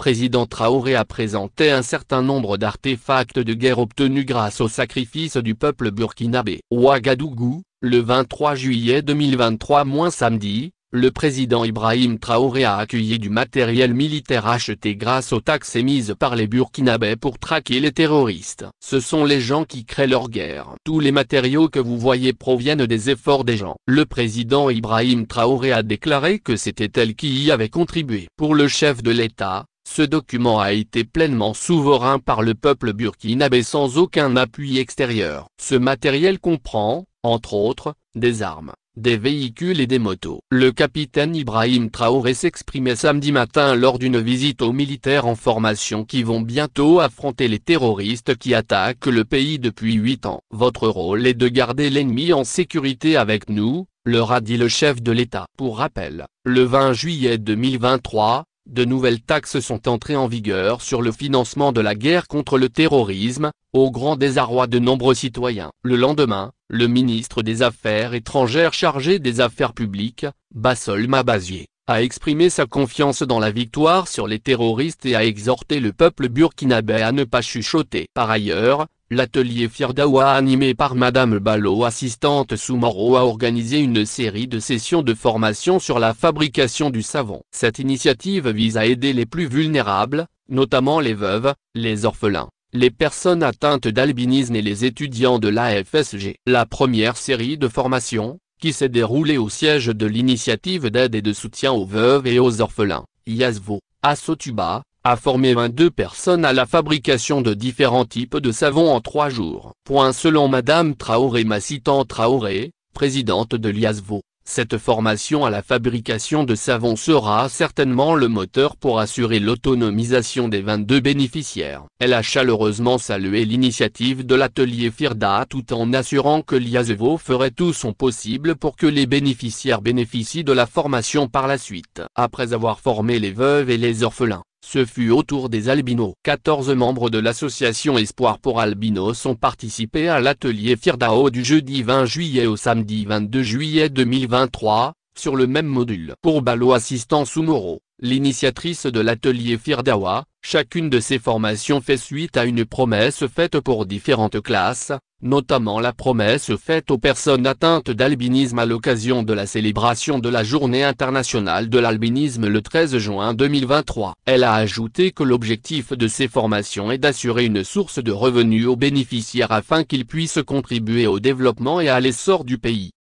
président Traoré a présenté un certain nombre d'artefacts de guerre obtenus grâce au sacrifice du peuple burkinabé. Ouagadougou, le 23 juillet 2023 - samedi, le président Ibrahim Traoré a accueilli du matériel militaire acheté grâce aux taxes émises par les Burkinabés pour traquer les terroristes. Ce sont les gens qui créent leur guerre. Tous les matériaux que vous voyez proviennent des efforts des gens. Le président Ibrahim Traoré a déclaré que c'était elle qui y avait contribué. Pour le chef de l'État, ce document a été pleinement souverain par le peuple burkinabé sans aucun appui extérieur. Ce matériel comprend, entre autres, des armes, des véhicules et des motos. Le capitaine Ibrahim Traoré s'exprimait samedi matin lors d'une visite aux militaires en formation qui vont bientôt affronter les terroristes qui attaquent le pays depuis 8 ans. Votre rôle est de garder l'ennemi en sécurité avec nous, leur a dit le chef de l'État. Pour rappel, le 20 juillet 2023, de nouvelles taxes sont entrées en vigueur sur le financement de la guerre contre le terrorisme, au grand désarroi de nombreux citoyens. Le lendemain, le ministre des Affaires étrangères chargé des Affaires publiques, Bassol Mabazié, a exprimé sa confiance dans la victoire sur les terroristes et a exhorté le peuple burkinabé à ne pas chuchoter. Par ailleurs, l'atelier Firdawa animé par Madame Ballo assistante Soumoro a organisé une série de sessions de formation sur la fabrication du savon. Cette initiative vise à aider les plus vulnérables, notamment les veuves, les orphelins, les personnes atteintes d'albinisme et les étudiants de l'AFSG. La première série de formations, qui s'est déroulée au siège de l'initiative d'aide et de soutien aux veuves et aux orphelins, Yazvo, à Sotuba, a formé 22 personnes à la fabrication de différents types de savons en 3 jours. Selon Madame Traoré Massitan Traoré, présidente de l'Yazvo, cette formation à la fabrication de savons sera certainement le moteur pour assurer l'autonomisation des 22 bénéficiaires. Elle a chaleureusement salué l'initiative de l'atelier Firda tout en assurant que l'Yazvo ferait tout son possible pour que les bénéficiaires bénéficient de la formation par la suite. Après avoir formé les veuves et les orphelins, ce fut au tour des albinos. 14 membres de l'association Espoir pour Albinos ont participé à l'atelier Firdao du jeudi 20 juillet au samedi 22 juillet 2023, sur le même module. Pour Ballo assistant Soumoro, l'initiatrice de l'atelier Firdawa, chacune de ces formations fait suite à une promesse faite pour différentes classes, notamment la promesse faite aux personnes atteintes d'albinisme à l'occasion de la célébration de la Journée internationale de l'albinisme le 13 juin 2023. Elle a ajouté que l'objectif de ces formations est d'assurer une source de revenus aux bénéficiaires afin qu'ils puissent contribuer au développement et à l'essor du pays.